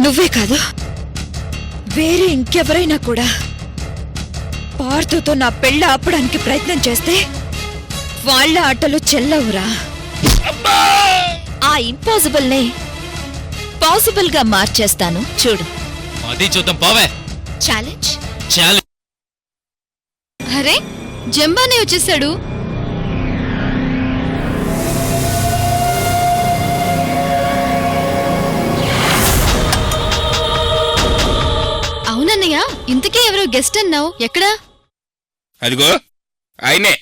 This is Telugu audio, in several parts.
నువ్వే కాదు, వేరే ఇంకెవరైనా కూడా పార్థుతో నా పెళ్ళ ఆపడానికి ప్రయత్నం చేస్తే వాళ్ళ ఆటలు చెల్లవురా. ఆ ఇంపాసిబుల్ నే పాసిబుల్ గా మార్చేస్తాను, చూడు. అది చూద్దాం, పోవే. ఛాలెంజ్. అరే, జంబానే వచ్చేసాడు. అవునన్నయ్య, ఇంతకీ ఎవరో గెస్ట్ అన్నావు, ఎక్కడా? అదిగో ఆయనే.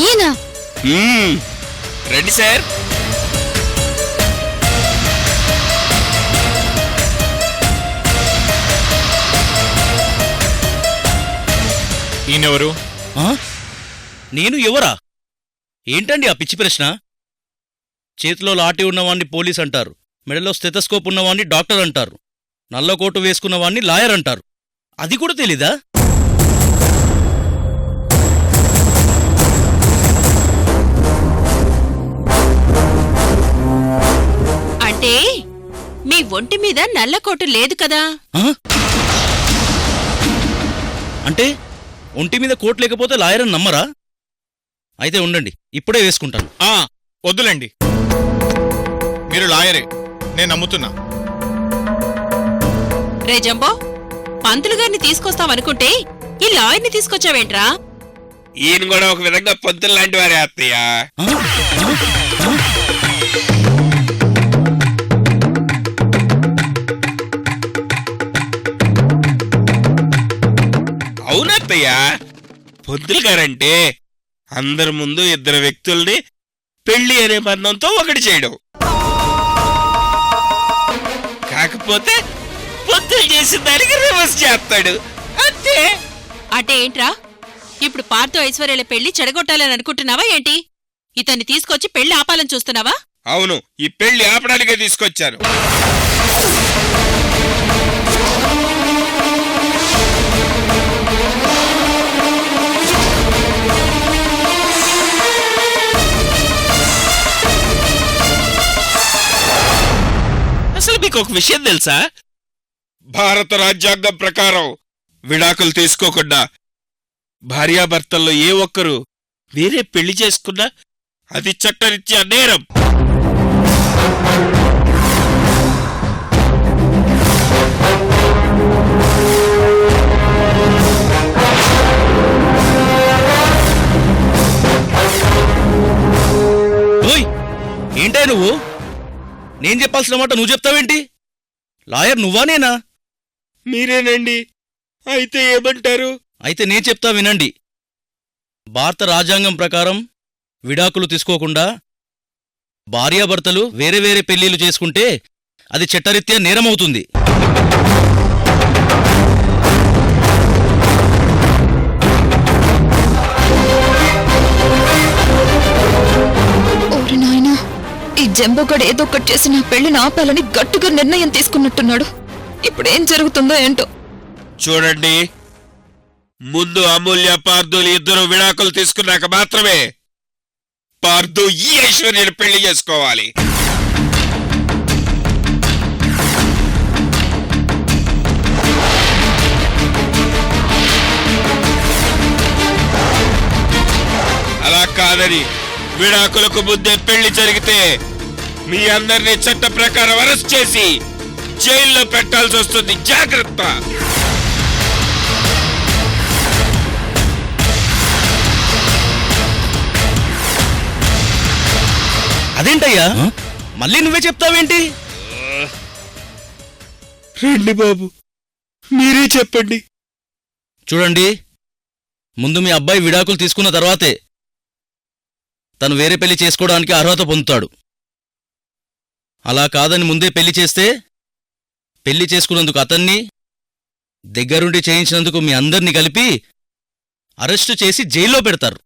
ఈయన రండి సార్. ఈయనెవరు? నేను ఎవరా? ఏంటండి ఆ పిచ్చి ప్రశ్న? చేతిలో లాఠీ ఉన్నవాణ్ణి పోలీస్ అంటారు, మెడలో స్టెథోస్కోప్ ఉన్నవాణ్ణి డాక్టర్ అంటారు, నల్లకోటు వేసుకున్నవాణ్ణి లాయర్ అంటారు. అది కూడా తెలీదా? అంటే మీ ఒంటి మీద నల్లకోటు లేదు కదా? అంటే ఒంటి మీద కోట్ లేకపోతే లాయర్ అని నమ్మరా? అయితే ఉండండి, ఇప్పుడే వేసుకుంటాను. వద్దులేండి, మీరు లాయరే, నేను నమ్ముతున్నా. రే జంబో, పంతులు గారిని తీసుకొస్తావనుకుంటే ఈ లాయర్ని తీసుకొచ్చావేంట్రా? ఈయన కూడా ఒక విధంగా పంతులు లాంటి వారే అత్తయ్య. అవునత్తయ్య, పంతులు గారంటే అందరి ముందు ఇద్దరు వ్యక్తుల్ని పెళ్లి అనే బంధంతో ఒకటి చేయడం. కాకపోతే పంతులు చేసిన దానికి రివర్స్ చేస్తాడు అంతే. అంటే ఏంట్రా, ఇప్పుడు పార్థు ఐశ్వర్యాల పెళ్లి చెడగొట్టాలని అనుకుంటున్నావా ఏంటి? ఇతన్ని తీసుకొచ్చి పెళ్లి ఆపాలని చూస్తున్నావా? అవును, ఈ పెళ్లి ఆపడానికే తీసుకొచ్చాను. అసలు మీకు ఒక విషయం తెలుసా? భారత రాజ్యాంగం ప్రకారం విడాకులు తీసుకోకుండా భార్యాభర్తల్లో ఏ ఒక్కరు వేరే పెళ్లి చేసుకున్నా అది చట్టరీత్యా నేరం. ఏంటే నువ్వు? నేను చెప్పాల్సిన మాట నువ్వు చెప్తావేంటి? లాయర్ నువ్వా నేనా? మీరేనండి. అయితే ఏమంటారు? అయితే నేను చెప్తా వినండి. భారత రాజ్యాంగం ప్రకారం విడాకులు తీసుకోకుండా భార్యాభర్తలు వేరే వేరే పెళ్లిళ్లు చేసుకుంటే అది చట్టరీత్యా నేరమవుతుంది. ఓరి నాయనా, ఈ జంబోగడ్ ఏదో ఒకటి చేసి నా పెళ్లిని ఆపాలని గట్టిగా నిర్ణయం తీసుకున్నట్టున్నాడు. ఇప్పుడేం జరుగుతుందో ఏంటో. చూడండి, ముందు అమూల్య పార్థులు ఇద్దరు విడాకులు తీసుకున్నాక మాత్రమే పార్థు ఈ ఐశ్వర్యను పెళ్లి చేసుకోవాలి. అలా కాదని విడాకులకు ముందే పెళ్లి జరిగితే మీ అందరినీ చట్ట ప్రకారం అరెస్ట్ చేసి జైల్లో పెట్టాల్సి వస్తుంది. జాగ్రత్త. అదేంటయ్యా, మళ్ళీ నువ్వే చెప్తావేంటి? రండి బాబు, మీరే చెప్పండి. చూడండి, ముందు మీ అబ్బాయి విడాకులు తీసుకున్న తర్వాతే తను వేరే పెళ్లి చేసుకోవడానికి అర్హత పొందుతాడు. అలా కాదని ముందే పెళ్లి చేస్తే పెళ్లి చేసుకున్నందుకు అతన్ని, దగ్గరుండి చేయించినందుకు మీ అందర్నీ కలిపి అరెస్టు చేసి జైల్లో పెడతారు.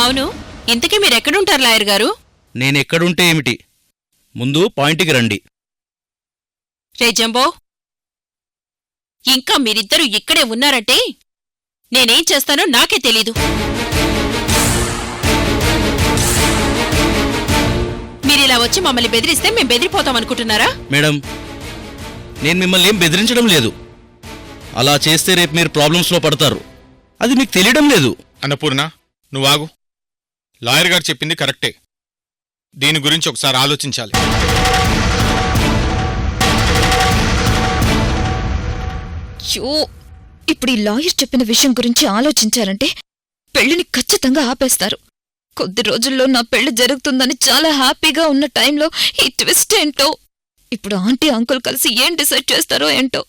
అవును, ఇంతకీ మీరెక్కడుంటారు లాయర్ గారు? నేనెక్కడుంటే ఏమిటి, ముందు పాయింట్కి రండి. రే జంబో, ఇంకా మీరిద్దరూ ఇక్కడే ఉన్నారంటే నేనేం చేస్తానో నాకే తెలీదు. మీరిలా వచ్చి మమ్మల్ని బెదిరిస్తే మేం బెదిరిపోతామనుకుంటున్నారా? మేడం, నేను మిమ్మల్ని ఏం బెదిరించడం లేదు. అలా చేస్తే రేపు మీరు ప్రాబ్లమ్స్లో పడతారు. అది మీకు తెలియడం లేదు. అన్నపూర్ణ, నువ్వాగు. లాయర్ గారు చెప్పింది కరెక్టే. దీని గురించి ఒకసారి ఆలోచించాలి. యో, ఇప్పుడు ఈ లాయర్ చెప్పిన విషయం గురించి ఆలోచించారంటే పెళ్లిని ఖచ్చితంగా ఆపేస్తారు. కొద్ది రోజుల్లో నా పెళ్లి జరుగుతుందని చాలా హ్యాపీగా ఉన్న టైంలో ఈ ట్విస్ట్ ఏంటో. ఇప్పుడు ఆంటీ అంకుల్ కలిసి ఏం డిసైడ్ చేస్తారో ఏంటో.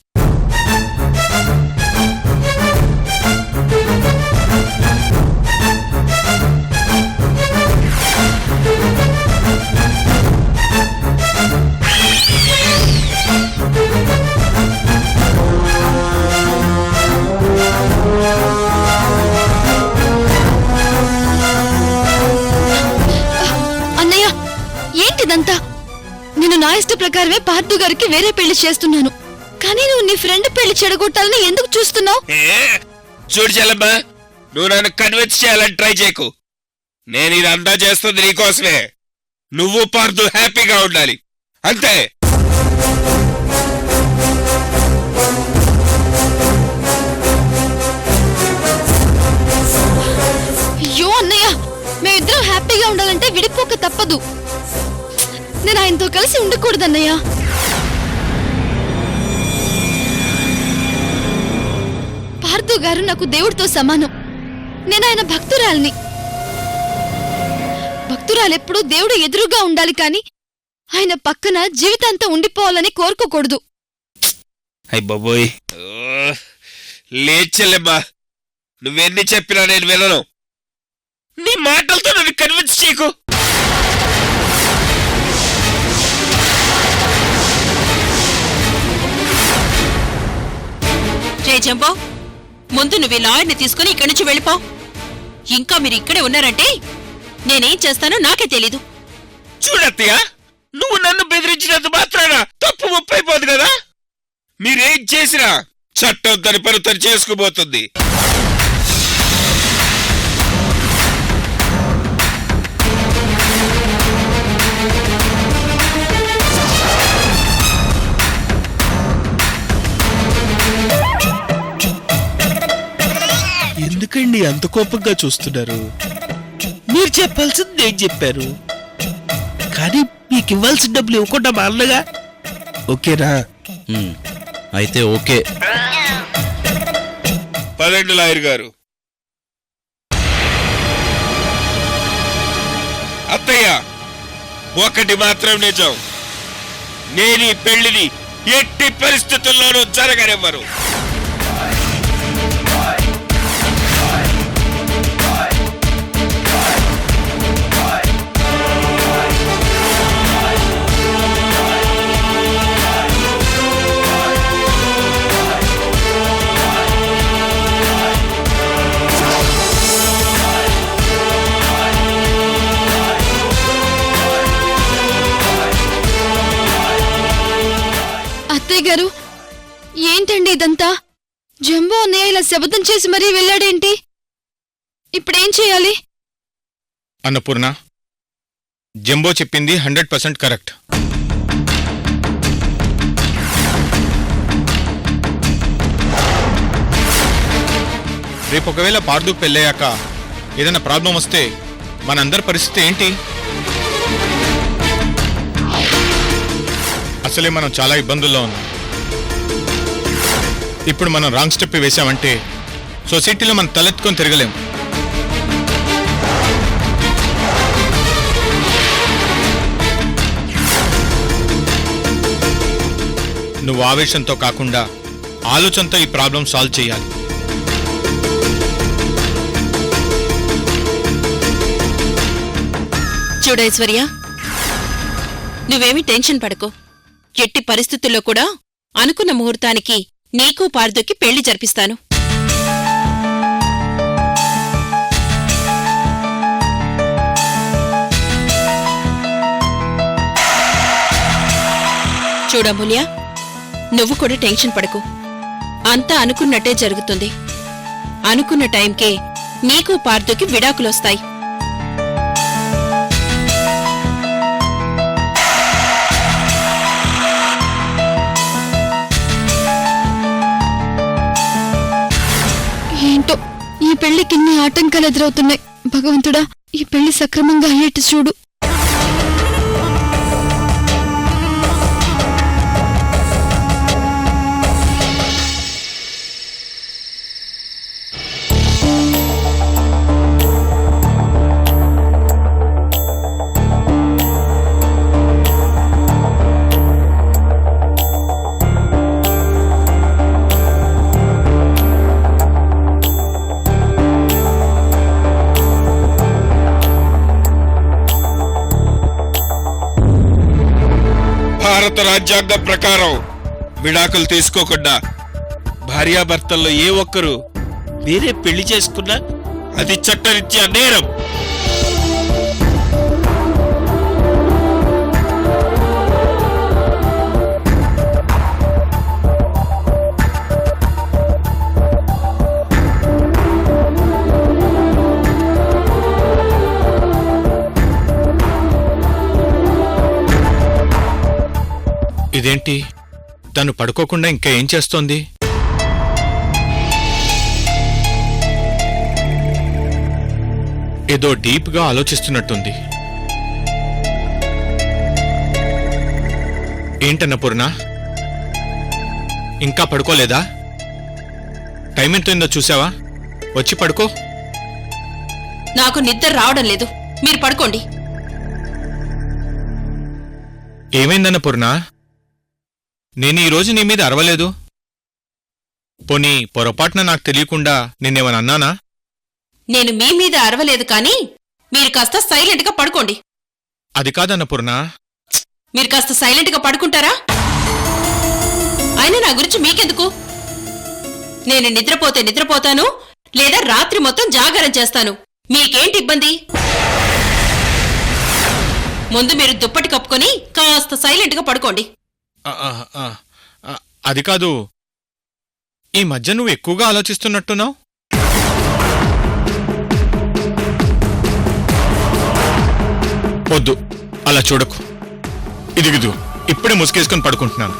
అన్నయ్య, ఏంటిదంతా? నేను నా ఇష్ట ప్రకారమే పార్థు గారికి వేరే పెళ్లి చేస్తున్నాను. కానీ నువ్వు నీ ఫ్రెండ్ పెళ్లి చెడగొట్టాలని ఎందుకు చూస్తున్నావు? చూడు చెల్లమ్మా, నువ్వు నన్ను కన్విన్స్ చేయాలని ట్రై చేయకు. నేను ఇదంతా చేస్తుంది నీకోసమే. నువ్వు పార్థు హ్యాపీగా ఉండాలి, అంతే. అయ్యో అన్నయ్య, మేమిద్దరం హ్యాపీగా ఉండాలంటే విడిపోక తప్పదు. నేను ఆయనతో కలిసి ఉండకూడదన్నయ్య. పార్థు గారు నాకు దేవుడితో సమానం. నేను ఆయన భక్తురాల్ని. భక్తురాలెప్పుడూ దేవుడు ఎదురుగా ఉండాలి కాని ఆయన పక్కన జీవితాంతం ఉండిపోవాలని కోరుకోకూడదు. అయ్ బాబోయ్, లేచెల్లెమ్మా, నువ్వెన్ని చెప్పినా నేను వినను. నీ మాటలతో నన్ను కన్విన్స్ చేయకు. రే జంబో, ముందు నువ్వు ఈ లాయర్ని తీసుకుని ఇక్కడి నుంచి వెళ్ళిపో. ఇంకా మీరు ఇక్కడే ఉన్నారంటే నేనేం చేస్తానో నాకే తెలీదు. చూడత్తయ్య, నువ్వు నన్ను బెదిరించినంత మాత్రాన తప్పు ముప్పైపోదు కదా. మీరేం చేసినా చట్టం తన పని తను చేసుకుపోతుంది. ఎందుకండి అంత కోపంగా చూస్తున్నారు? మీరు చెప్పాల్సింది నేను చెప్పాను, కానీ మీకు ఇవ్వాల్సిన డబ్బులు ఇవ్వకుండా మా అన్నగా. ఓకేనా? అయితే ఓకే. పదండి లాయర్ గారు. అత్తయ్య, ఒకటి మాత్రం నిజం, నేను ఈ పెళ్లిని ఎట్టి పరిస్థితుల్లోనూ జరగనివ్వరు. అత్తయ్య గారు, ఏంటండి ఇదంతా? జంబో అన్నయ్య ఇలా శబదం చేసి మరీ వెళ్ళాడేంటి? ఇప్పుడేం చేయాలి? అన్నపూర్ణ, జంబో చెప్పింది 100% కరెక్ట్. రేపు ఒకవేళ పార్దుకు పెళ్ళయ్యాక ఏదైనా ప్రాబ్లం వస్తే మనందరి పరిస్థితి ఏంటి? అసలే మనం చాలా ఇబ్బందుల్లో ఉన్నాం. ఇప్పుడు మనం రాంగ్ స్టెప్ వేశామంటే సొసైటీలో మనం తలెత్తుకొని తిరగలేం. నువ్వు ఆవేశంతో కాకుండా ఆలోచనతో ఈ ప్రాబ్లం సాల్వ్ చేయాలి. చూడైశ్వర్య, నువ్వేమీ టెన్షన్ పడకు. ఎట్టి పరిస్థితుల్లో కూడా అనుకున్న ముహూర్తానికి నీకు పార్దుకి పెళ్లి జరిపిస్తాను. చూడమూల్య, నువ్వు కూడా టెన్షన్ పడకు. అంతా అనుకున్నట్టే జరుగుతుంది. అనుకున్న టైంకే నీకు పార్థుకి విడాకులొస్తాయి. ఏంటో ఈ పెళ్లికి ఇన్ని ఆటంకాలు ఎదురవుతున్నాయి. భగవంతుడా, ఈ పెళ్లి సక్రమంగా అయ్యేట్టు చూడు. భారత రాజ్యాంగం ప్రకారం విడాకులు తీసుకోకుండా భార్యాభర్తల్లో ఏ ఒక్కరు వేరే పెళ్లి చేసుకున్నా అది చట్టరీత్యా నేరం. ఇదేంటి, తను పడుకోకుండా ఇంకా ఏం చేస్తోంది? ఏదో డీప్గా ఆలోచిస్తున్నట్టుంది. ఏంటన్నపూర్ణ, ఇంకా పడుకోలేదా? టైం ఎంతైందో చూసావా? వచ్చి పడుకో. నాకు నిద్ర రావడం లేదు, మీరు పడుకోండి. ఏమైందన్నపూర్ణ? నేను ఈరోజు నీ మీద అరవలేదు. పోనీ పొరపాటున నాకు తెలియకుండా నిన్నేమని అన్నానా? నేను మీ మీద అరవలేదు, కానీ మీరు కాస్త సైలెంట్గా పడుకోండి. అది కాదన్నపూర్ణ. మీరు కాస్త సైలెంట్గా పడుకుంటారా? అయినా నా గురించి మీకెందుకు? నేను నిద్రపోతే నిద్రపోతాను, లేదా రాత్రి మొత్తం జాగారం చేస్తాను. మీకేంటి ఇబ్బంది? ముందు మీరు దుప్పటి కప్పుకొని కాస్త సైలెంట్గా పడుకోండి. అది కాదు, ఈ మధ్య నువ్వు ఎక్కువగా ఆలోచిస్తున్నట్టున్నావు. వద్దు, అలా చూడకు. ఇదిగిదు, ఇప్పుడే ముసుగేసుకొని పడుకుంటున్నాను.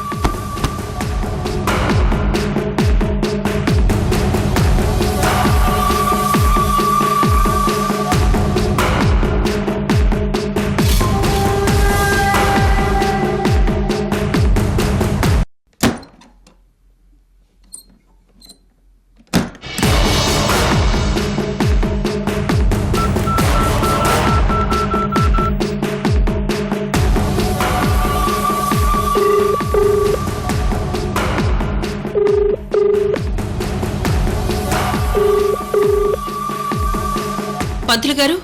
పంతులు గారు,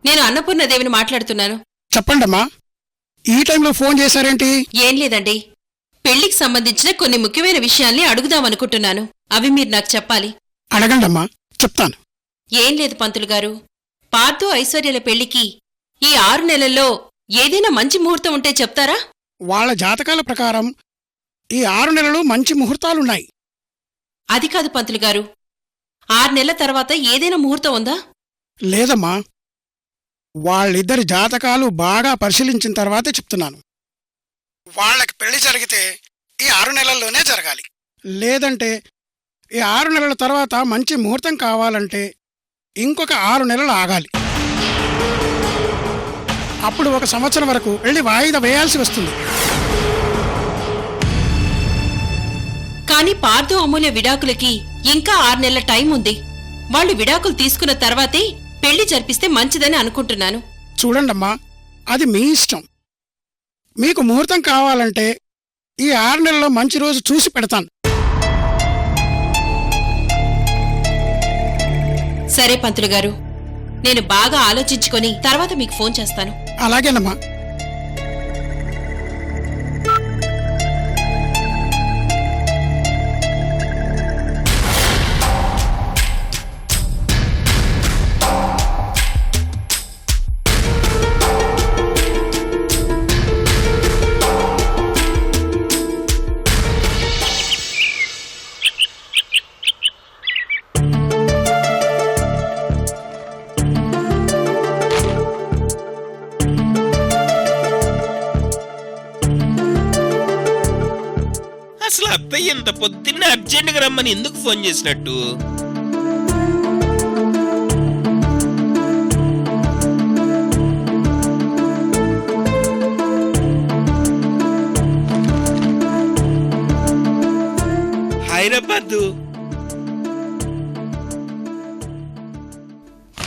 నేను అన్నపూర్ణదేవిని మాట్లాడుతున్నాను. చెప్పండమ్మా, ఈ టైంలో ఫోన్ చేశారేంటి? ఏం లేదండి, పెళ్లికి సంబంధించిన కొన్ని ముఖ్యమైన విషయాల్ని అడుగుదామనుకుంటున్నాను. అవి మీరు నాకు చెప్పాలి. అడగండమ్మా, చెప్తాను. ఏం లేదు పంతులు గారు, పార్థు ఐశ్వర్యల పెళ్లికి ఈ 6 నెలల్లో ఏదైనా మంచి ముహూర్తం ఉంటే చెప్తారా? వాళ్ళ జాతకాల ప్రకారం ఈ 6 నెలలు మంచి ముహూర్తాలున్నాయి. అది కాదు పంతులు గారు, 6 నెలల తర్వాత ఏదైనా ముహూర్తం ఉందా? లేదమ్మా, వాళ్ళిద్దరి జాతకాలు బాగా పరిశీలించిన తర్వాతే చెప్తున్నాను. వాళ్ళకి పెళ్లి జరిగితే ఈ 6 నెలల్లోనే జరగాలి. లేదంటే ఈ 6 నెలల తర్వాత మంచి ముహూర్తం కావాలంటే ఇంకొక 6 నెలలు ఆగాలి. అప్పుడు 1 సంవత్సరం వరకు పెళ్లి వాయిదా వేయాల్సి వస్తుంది. కాని పార్థు అమూల్య విడాకులకి ఇంకా 6 నెలల టైం ఉంది. వాళ్ళు విడాకులు తీసుకున్న తర్వాతే పెళ్లి జరిపిస్తే మంచిదని అనుకుంటున్నాను. చూడండమ్మా, అది మీ ఇష్టం. మీకు ముహూర్తం కావాలంటే ఈ 6 నెలల్లో మంచి రోజు చూసి పెడతాను. సరే పంతులు గారు, నేను బాగా ఆలోచించుకొని తర్వాత మీకు ఫోన్ చేస్తాను. అలాగేనమ్మా. అసలు అత్తయ్య ఇంత పొద్దున్నే అర్జెంటుగా రమ్మని ఎందుకు ఫోన్ చేసినట్టు? హైదరాబాద్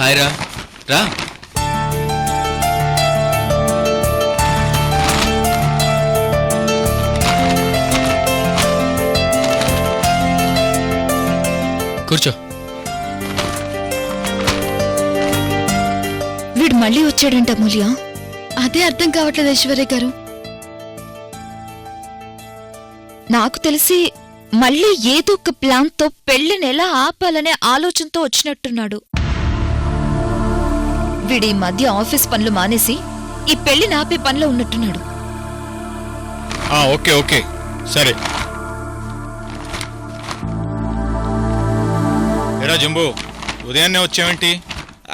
హాయ్ రా రా. కూర్చో. వీడు మళ్ళీ వచ్చాడంట అమూల్య. అదే అర్థం కావట్లేదు ఐశ్వర్య గారు. నాకు తెలిసి మళ్ళీ ఏదో ఒక ప్లాన్తో పెళ్లిని ఎలా ఆపాలనే ఆలోచనతో వచ్చినట్టున్నాడు. వీడి మధ్య ఆఫీస్ పనులు మానేసి ఈ పెళ్లిని ఆపే పనిలో ఉన్నట్టున్నాడు. ఓకే ఓకే సరే. ఎరా జంబు, ఉదయాన్నే వచ్చావేంటి?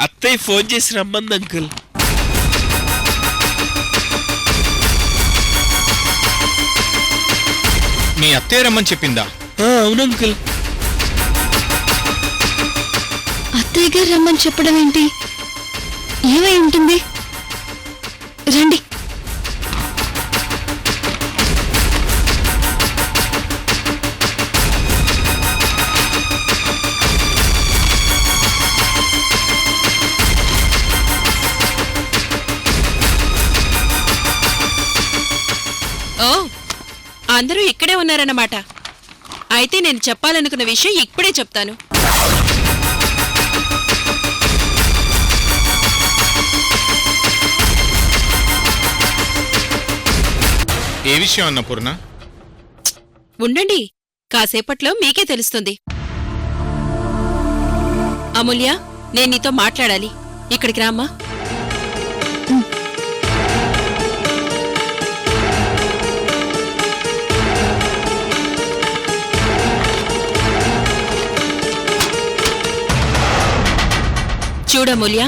అత్తయ్య ఫోన్ చేసి రమ్మంది అంకుల్. మీ అత్తయ్య రమ్మని చెప్పిందా? అవును అంకుల్. అత్తయ్య గారు రమ్మని చెప్పడం ఏంటి? ఏమై ఉంటుంది? రండి. ఓ, అందరూ ఇక్కడే ఉన్నారన్నమాట. అయితే నేను చెప్పాలనుకున్న విషయం ఇప్పుడే చెప్తాను. ఏ విషయం అన్నపూర్ణ? ఉండండి, కాసేపట్లో మీకే తెలుస్తుంది. అమూల్య, నేను నీతో మాట్లాడాలి. ఇక్కడికి రామ్మా. చూడమూల్య,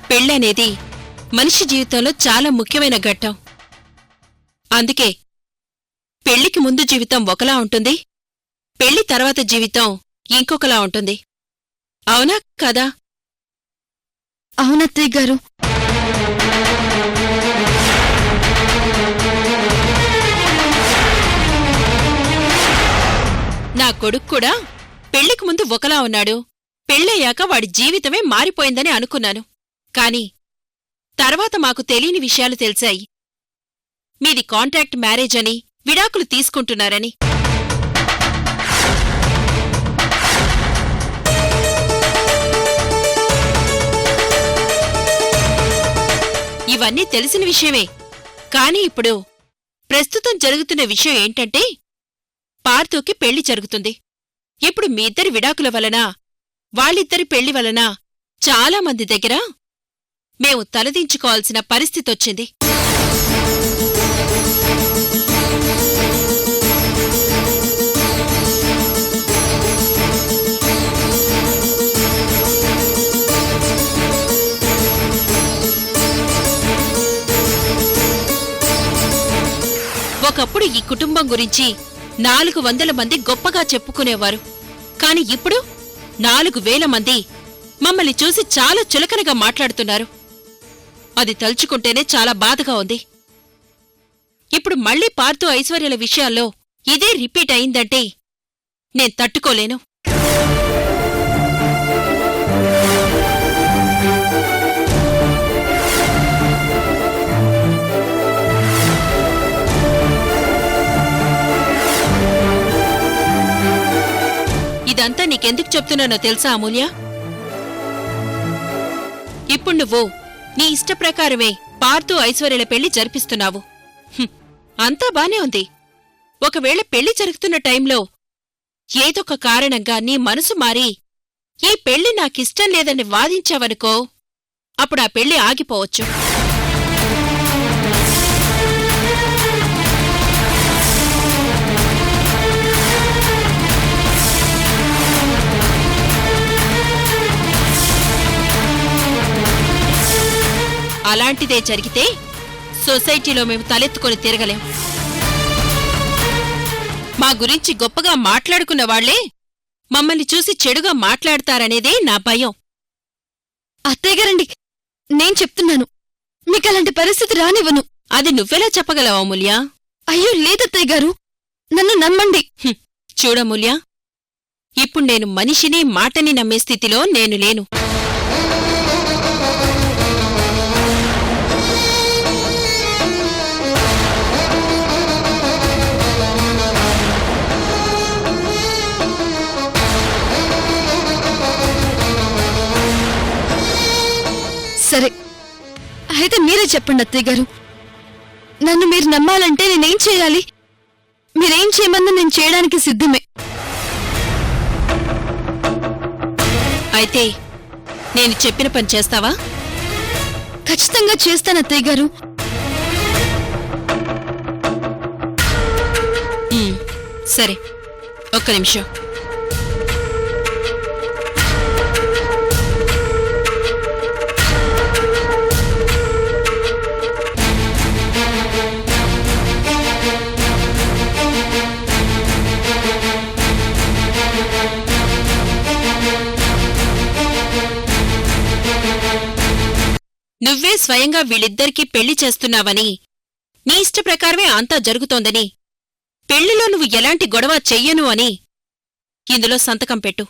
పెళ్ళనేది మనిషి జీవితంలో చాలా ముఖ్యమైన ఘట్టం. అందుకే పెళ్లికి ముందు జీవితం ఒకలా ఉంటుంది, పెళ్లి తర్వాత జీవితం ఇంకొకలా ఉంటుంది. అవునా కదా? అవునత్తయ్య గారు. నా కొడుకు కూడా పెళ్లికి ముందు ఒకలా ఉన్నాడు, పెళ్ళయ్యాక వాడి జీవితమే మారిపోయిందని అనుకున్నాను. కాని తర్వాత మాకు తెలియని విషయాలు తెలిసాయి. మీది కాంట్రాక్ట్ మ్యారేజ్ అని, విడాకులు తీసుకుంటున్నారని. ఇవన్నీ తెలిసిన విషయమే. కాని ఇప్పుడు ప్రస్తుతం జరుగుతున్న విషయం ఏంటంటే, పార్థుకి పెళ్లి జరుగుతుంది. ఇప్పుడు మీ ఇద్దరి విడాకుల వలన, వాళ్ళిద్దరి పెళ్లి వలన చాలా మంది దగ్గర మేము తలదించుకోవాల్సిన పరిస్థితొచ్చింది. ఒకప్పుడు ఈ కుటుంబం గురించి 400 మంది గొప్పగా చెప్పుకునేవారు. కాని ఇప్పుడు 4000 మంది మమ్మల్ని చూసి చాలా చులకనగా మాట్లాడుతున్నారు. అది తలుచుకుంటేనే చాలా బాధగా ఉంది. ఇప్పుడు మళ్లీ పార్థు ఐశ్వర్యల విషయాల్లో ఇదే రిపీట్ అయిందంటే నేను తట్టుకోలేను. ఇదంతా నీకెందుకు చెప్తున్నానో తెలుసా అమూల్య? ఇప్పుడు నువ్వు నీ ఇష్టప్రకారమే పార్థు ఐశ్వర్యల పెళ్లి జరిపిస్తున్నావు. అంతా బానే ఉంది. ఒకవేళ పెళ్లి జరుగుతున్న టైంలో ఏదొక కారణంగా నీ మనసు మారి ఈ పెళ్లి నాకిష్టం లేదని వాదించావనుకో, అప్పుడు ఆ పెళ్లి ఆగిపోవచ్చు. అలాంటిదే జరిగితే సొసైటీలో మేము తలెత్తుకొని తిరగలేం. మా గురించి గొప్పగా మాట్లాడుకున్న వాళ్లే మమ్మల్ని చూసి చెడుగా మాట్లాడతారనేదే నా భయం. అత్తయ్యగారండి, నేను చెప్తున్నాను, మీకలాంటి పరిస్థితి రానివ్వను. అది నువ్వెలా చెప్పగలవా అమూల్య? అయ్యో లేదత్తయ్య గారు, నన్ను నమ్మండి. చూడమూల్య, ఇప్పుడు నేను మనిషిని మాటని నమ్మే స్థితిలో నేను లేను. సరే, అయితే మీరే చెప్పండి అత్తయ్య గారు, నన్ను మీరు నమ్మాలంటే నేనేం చేయాలి? మీరేం చేయమన్నా నేను చేయడానికి సిద్ధమే. అయితే నేను చెప్పిన పని చేస్తావా? ఖచ్చితంగా చేస్తాను అత్తయ్య గారు. సరే, ఒక్క నిమిషం. నువ్వే స్వయంగా వీళ్ళిద్దరికీ పెళ్లి చేస్తున్నావని, నీ ఇష్టప్రకారమే అంతా జరుగుతోందని, పెళ్లిలో నువ్వు ఎలాంటి గొడవ చెయ్యను అని ఇందులో సంతకం పెట్టు.